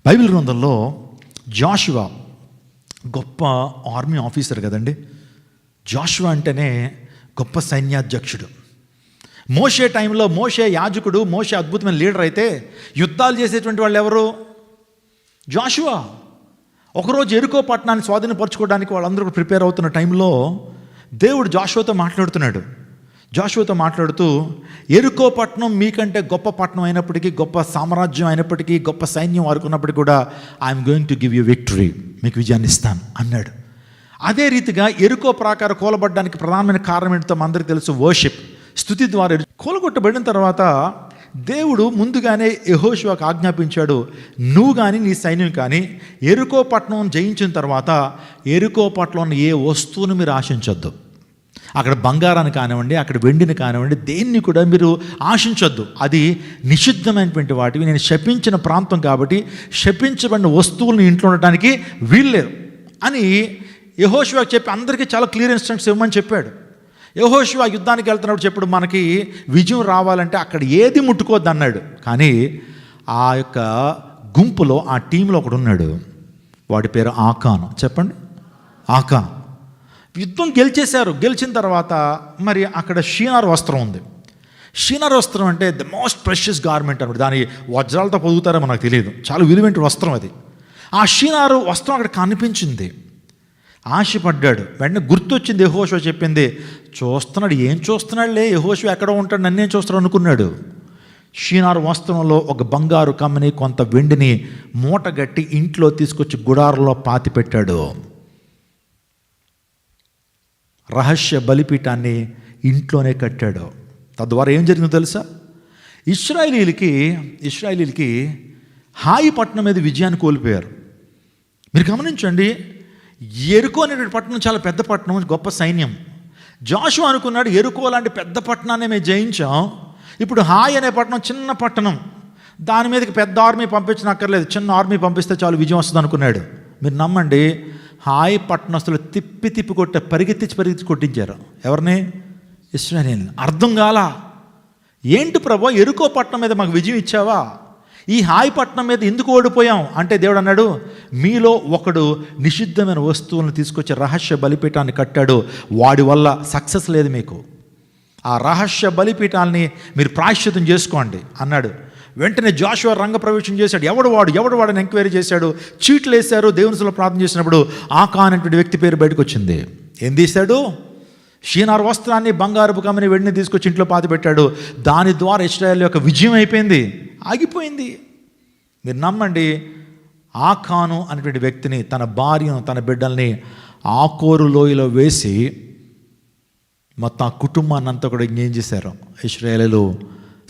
Bible గ్రంథంలో జాషువా గొప్ప army officer కదండి. జాషువా అంటేనే గొప్ప సైన్యాధ్యక్షుడు. మోషే టైంలో మోషే యాజకుడు, మోషే అద్భుతమైన లీడర్ అయితే యుద్ధాలు చేసేటువంటి వాళ్ళు ఎవరు? జాషువా. ఒకరోజు ఎరికో పట్టణాన్ని స్వాధీనపరచుకోవడానికి వాళ్ళందరూ ప్రిపేర్ అవుతున్న టైంలో దేవుడు జాషువాతో మాట్లాడుతూ ఎరికో పట్టణం మీకంటే గొప్ప పట్టణం అయినప్పటికీ, గొప్ప సామ్రాజ్యం అయినప్పటికీ, గొప్ప సైన్యం వారుకున్నప్పటికీ కూడా I'm going to give you victory, మీకు విజయాన్ని ఇస్తాను అన్నాడు. అదే రీతిగా ఎరికో ప్రాకారం కూలబడ్డానికి ప్రధానమైన కారణం ఏంటో అందరికీ తెలుసు, వర్షిప్, స్తుతి ద్వారా. కూలగొట్టబడిన తర్వాత దేవుడు ముందుగానే యెహోషువకు ఆజ్ఞాపించాడు, నువ్వు కానీ నీ సైన్యం కానీ ఎరికో పట్టణం జయించిన తర్వాత ఎరికో పట్టణంలో ఏ వస్తువును మీరు ఆశించొద్దు. అక్కడ బంగారాన్ని కానివ్వండి, అక్కడ వెండిని కానివ్వండి, దేన్ని కూడా మీరు ఆశించొద్దు. అది నిషిద్ధమైనటువంటి వాటివి, నేను శపించిన ప్రాంతం కాబట్టి శపించబడిన వస్తువులను ఇంట్లో ఉండటానికి వీల్లేదు అని యెహోషువకు చెప్పి అందరికీ చాలా క్లియర్ ఇన్స్ట్రక్షన్స్ ఇవ్వమని చెప్పాడు. యెహోషువ యుద్ధానికి వెళ్తున్నప్పుడు చెప్పాడు, మనకి విజయం రావాలంటే అక్కడ ఏది ముట్టుకోవద్దు అన్నాడు. కానీ ఆ యొక్క గుంపులో, ఆ టీంలో ఒకడు ఉన్నాడు, వాడి పేరు ఆకాను. చెప్పండి, ఆకాన్. యుద్ధం గెలిచేశారు. గెలిచిన తర్వాత మరి అక్కడ షీనార్ వస్త్రం ఉంది. షీనార్ వస్త్రం అంటే ద మోస్ట్ ప్రెషియస్ గార్మెంట్ అనమాట. దాని వజ్రాలతో పొదుగుతారో మనకు తెలియదు, చాలా విలువైన వస్త్రం అది. ఆ షీనారు వస్త్రం అక్కడ కనిపించింది. ఆశపడ్డాడు. వెంటనే గుర్తొచ్చింది, యెహోషువ చెప్పింది. చూస్తున్నాడు, ఏం చూస్తున్నాడులే, యెహోషువ ఎక్కడో ఉంటాడు, నన్నేం చూస్తాడు అనుకున్నాడు. షీనారు వస్త్రంలో ఒక బంగారు కమ్మని, కొంత వెండిని మూటగట్టి ఇంట్లో తీసుకొచ్చి గుడారంలో పాతి పెట్టాడు. రహస్య బలిపీఠాన్ని ఇంట్లోనే కట్టాడు. తద్వారా ఏం జరిగిందో తెలుసా? ఇశ్రాయేలీలకి హాయి పట్టణం మీద విజయాన్ని కోల్పోయారు. మీరు గమనించండి, ఎరుకో అనేటువంటి పట్టణం చాలా పెద్ద పట్టణం, గొప్ప సైన్యం. జాషువా అనుకున్నాడు, ఎరుకో లాంటి పెద్ద పట్టణాన్ని మేము జయించాం, ఇప్పుడు హాయి అనే పట్టణం చిన్న పట్టణం, దాని మీదకి పెద్ద ఆర్మీ పంపించనక్కర్లేదు, చిన్న ఆర్మీ పంపిస్తే చాలు విజయం వస్తుంది అనుకున్నాడు. మీరు నమ్మండి, హాయి పట్టణస్తులు తిప్పి పరిగెత్తి కొట్టించారు. ఎవరిని? ఇశ్రాయేలీయులను. అర్థం కాలా, ఏంటి ప్రభు ఎరుకో పట్టణం మీద మాకు విజయం ఇచ్చావా, ఈ హాయి పట్టణం మీద ఎందుకు ఓడిపోయాం అంటే దేవుడు అన్నాడు, మీలో ఒకడు నిషిద్ధమైన వస్తువులను తీసుకొచ్చి రహస్య బలిపీఠాన్ని కట్టాడు, వాడి వల్ల సక్సెస్ లేదు మీకు. ఆ రహస్య బలిపీఠాన్ని మీరు ప్రాయశ్చితం చేసుకోండి అన్నాడు. వెంటనే జాషువా రంగప్రవేశం చేశాడు. ఎవడు వాడని ఎంక్వైరీ చేశాడు. చీట్లు వేశారు. దేవునిలో ప్రార్థన చేసినప్పుడు ఆకాన్ అనేటువంటి వ్యక్తి పేరు బయటకు వచ్చింది. ఏం తీశాడు? షీనార్ వస్త్రాన్ని, బంగారపు కమ్మని, వెండిని తీసుకొచ్చి ఇంట్లో పాతి పెట్టాడు. దాని ద్వారా ఇశ్రాయేల్ యొక్క విజయం అయిపోయింది, ఆగిపోయింది. మీరు నమ్మండి, ఆకాను అనేటువంటి వ్యక్తిని, తన భార్యను, తన బిడ్డల్ని ఆకోరు లోయలో వేసి మొత్తం ఆ కుటుంబాన్ని అంతా కూడా ఏం చేశారు? ఇశ్రాయేలీయులు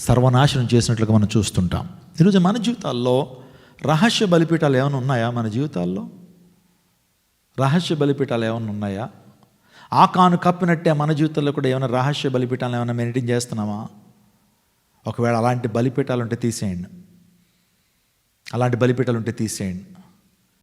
సర్వనాశనం చేసినట్లుగా మనం చూస్తుంటాం. ఈరోజు మన జీవితాల్లో రహస్య బలిపీఠాలు ఏమైనా ఉన్నాయా? మన జీవితాల్లో రహస్య బలిపీఠాలు ఏమైనా ఉన్నాయా? ఆకాను కప్పినట్టే మన జీవితాల్లో కూడా ఏమైనా రహస్య బలిపీఠాలు ఏమైనా మెయింటైన్ చేస్తున్నామా? ఒకవేళ అలాంటి బలిపీఠాలు ఉంటే తీసేయండి.